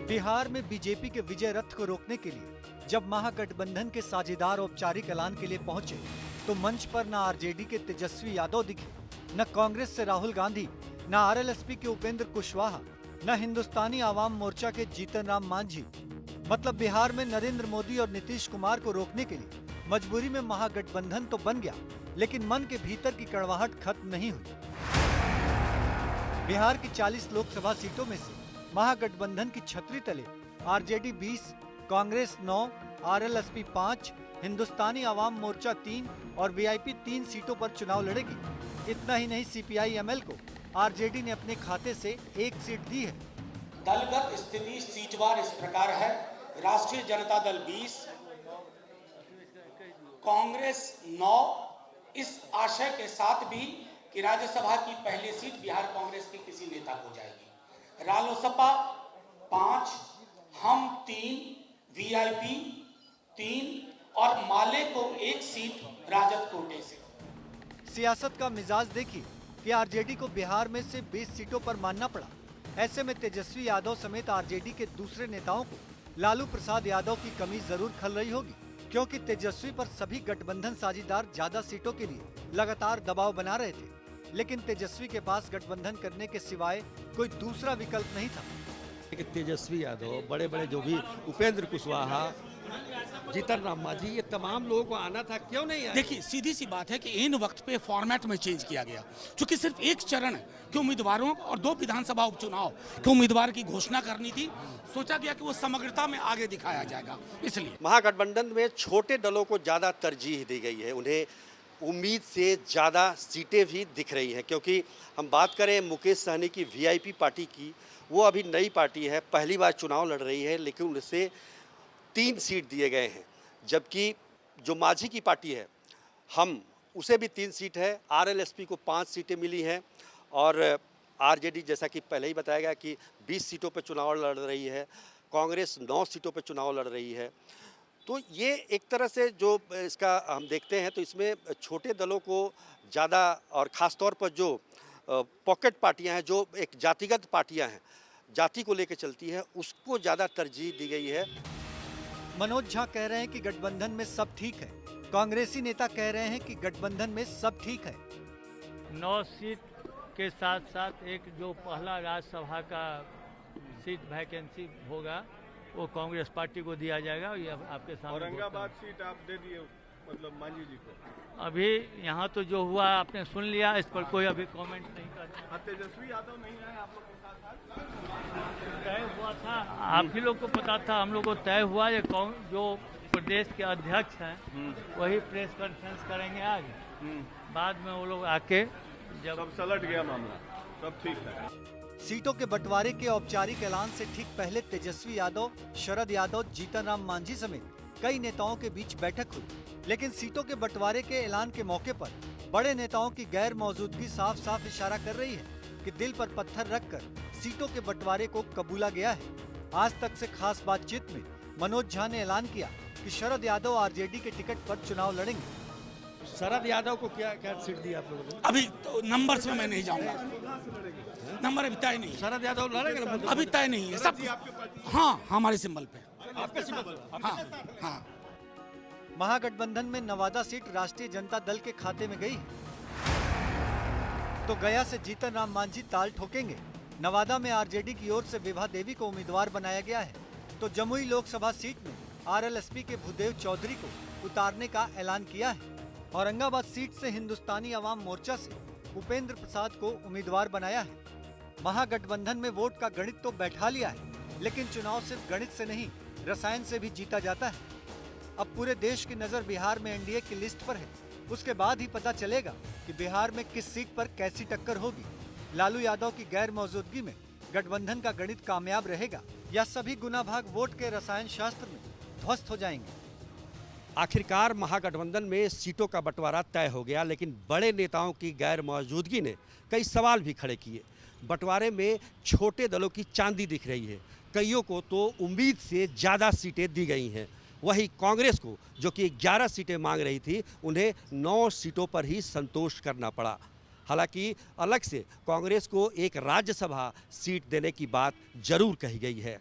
बिहार में बीजेपी के विजय रथ को रोकने के लिए जब महागठबंधन के साझेदार औपचारिक ऐलान के लिए पहुंचे तो मंच पर न आरजेडी के तेजस्वी यादव दिखे, न कांग्रेस से राहुल गांधी, न आरएलएसपी के उपेंद्र कुशवाहा, न हिंदुस्तानी आवाम मोर्चा के जीतन राम मांझी। मतलब बिहार में नरेंद्र मोदी और नीतीश कुमार को रोकने के लिए मजबूरी में महागठबंधन तो बन गया, लेकिन मन के भीतर की कड़वाहट खत्म नहीं हुई। बिहार की 40 लोकसभा सीटों में से महागठबंधन की छतरी तले आरजेडी 20, कांग्रेस 9, आरएलएसपी 5, हिंदुस्तानी आवाम मोर्चा 3 और वीआईपी 3 सीटों पर चुनाव लड़ेगी। इतना ही नहीं, सीपीआई-एमएल को आरजेडी ने अपने खाते से 1 सीट दी है। दलगत स्थिति सीटवार इस प्रकार है: राष्ट्रीय जनता दल 20, कांग्रेस 9, इस आशय के साथ भी कि राज्यसभा की पहली सीट बिहार कांग्रेस के किसी नेता को जाएगी, रालोसपा 5, हम 3, वीआईपी 3 और माले को 1 सीट राजद कोटे से। सियासत का मिजाज देखिए कि आरजेडी को बिहार में से 20 सीटों पर मानना पड़ा। ऐसे में तेजस्वी यादव समेत आरजेडी के दूसरे नेताओं को लालू प्रसाद यादव की कमी जरूर खल रही होगी, क्योंकि तेजस्वी पर सभी गठबंधन साझेदार ज्यादा सीटों के लिए लगातार दबाव बना रहे थे, लेकिन तेजस्वी के पास गठबंधन करने के सिवाय कोई दूसरा विकल्प नहीं था। तेजस्वी यादव, बड़े बड़े जो भी उपेंद्र कुशवाहा, जीतन राम मांझी, ये तमाम लोगों को आना था, क्यों नहीं आया? देखिए, सीधी सी बात है कि इन वक्त पे फॉर्मेट में चेंज किया गया, क्योंकि सिर्फ एक चरण के उम्मीदवारों और 2 विधानसभा उपचुनाव के उम्मीदवार की घोषणा करनी थी। सोचा गया कि वो समग्रता में आगे दिखाया जाएगा, इसलिए महागठबंधन में छोटे दलों को ज्यादा तरजीह दी गई है। उन्हें उम्मीद से ज़्यादा सीटें भी दिख रही हैं, क्योंकि हम बात करें मुकेश सहनी की वीआईपी पार्टी की, वो अभी नई पार्टी है, पहली बार चुनाव लड़ रही है, लेकिन उनसे 3 सीट दिए गए हैं। जबकि जो मांझी की पार्टी है, हम, उसे भी 3 सीट है, आरएलएसपी को 5 सीटें मिली हैं और आरजेडी, जैसा कि पहले ही बताया गया, कि 20 सीटों पर चुनाव लड़ रही है, कांग्रेस 9 सीटों पर चुनाव लड़ रही है। तो ये एक तरह से जो इसका हम देखते हैं तो इसमें छोटे दलों को ज़्यादा, और ख़ास तौर पर जो पॉकेट पार्टियां हैं, जो एक जातिगत पार्टियां हैं, जाति को लेकर चलती है, उसको ज़्यादा तरजीह दी गई है। मनोज झा कह रहे हैं कि गठबंधन में सब ठीक है, कांग्रेसी नेता कह रहे हैं कि गठबंधन में सब ठीक है। 9 सीट के साथ साथ एक जो पहला राज्यसभा का सीट वैकेंसी होगा वो कांग्रेस पार्टी को दिया जाएगा। ये आपके सामने औरंगाबाद सीट आप दे दिए, मतलब मांझी जी को। अभी यहाँ तो जो हुआ आपने सुन लिया, इस पर कोई अभी कमेंट नहीं कर। तेजस्वी यादव नहीं आए आप लोग के साथ? तय हुआ था, आप ही लोग को पता था, हम लोग को तय हुआ। ये जो प्रदेश के अध्यक्ष हैं वही प्रेस कॉन्फ्रेंस करेंगे आज, बाद में वो लोग आके जब सब सलट गया मामला, सब ठीक है। सीटों के बंटवारे के औपचारिक ऐलान से ठीक पहले तेजस्वी यादव, शरद यादव, जीतन राम मांझी समेत कई नेताओं के बीच बैठक हुई, लेकिन सीटों के बंटवारे के ऐलान के मौके पर बड़े नेताओं की गैर मौजूदगी साफ साफ इशारा कर रही है कि दिल पर पत्थर रखकर सीटों के बंटवारे को कबूला गया है। आज तक से खास बातचीत में मनोज झा ने ऐलान किया कि शरद यादव आरजेडी के टिकट पर चुनाव लड़ेंगे। शरद यादव को क्या सीट दी आप लोगों ने? अभी तो नंबर्स में मैं नहीं जाऊंगा, नंबर अभी तय नहीं है। शरद यादव लड़ेंगे ना? अभी तय नहीं है सब। हाँ, हमारे सिंबल पे। आपके सिंबल? हाँ, हाँ। महागठबंधन में नवादा सीट राष्ट्रीय जनता दल के खाते में गई है, तो गया से जीतन राम मांझी ताल ठोकेंगे। नवादा में आरजेडी की ओर से विभा देवी को उम्मीदवार बनाया गया है, तो जमुई लोकसभा सीट में आरएलएसपी के भूदेव चौधरी को उतारने का ऐलान किया है। औरंगाबाद सीट से हिंदुस्तानी आवाम मोर्चा से उपेंद्र प्रसाद को उम्मीदवार बनाया है। महागठबंधन में वोट का गणित तो बैठा लिया है, लेकिन चुनाव सिर्फ गणित से नहीं, रसायन से भी जीता जाता है। अब पूरे देश की नजर बिहार में एनडीए की लिस्ट पर है, उसके बाद ही पता चलेगा कि बिहार में किस सीट पर कैसी टक्कर होगी। लालू यादव की गैर मौजूदगी में गठबंधन का गणित कामयाब रहेगा या सभी गुना भाग वोट के रसायन शास्त्र में ध्वस्त हो जाएंगे। आखिरकार महागठबंधन में सीटों का बंटवारा तय हो गया, लेकिन बड़े नेताओं की गैर मौजूदगी ने कई सवाल भी खड़े किए। बंटवारे में छोटे दलों की चांदी दिख रही है, कईयों को तो उम्मीद से ज़्यादा सीटें दी गई हैं। वहीं कांग्रेस को, जो कि 11 सीटें मांग रही थी, उन्हें 9 सीटों पर ही संतोष करना पड़ा। हालांकि अलग से कांग्रेस को एक राज्यसभा सीट देने की बात जरूर कही गई है।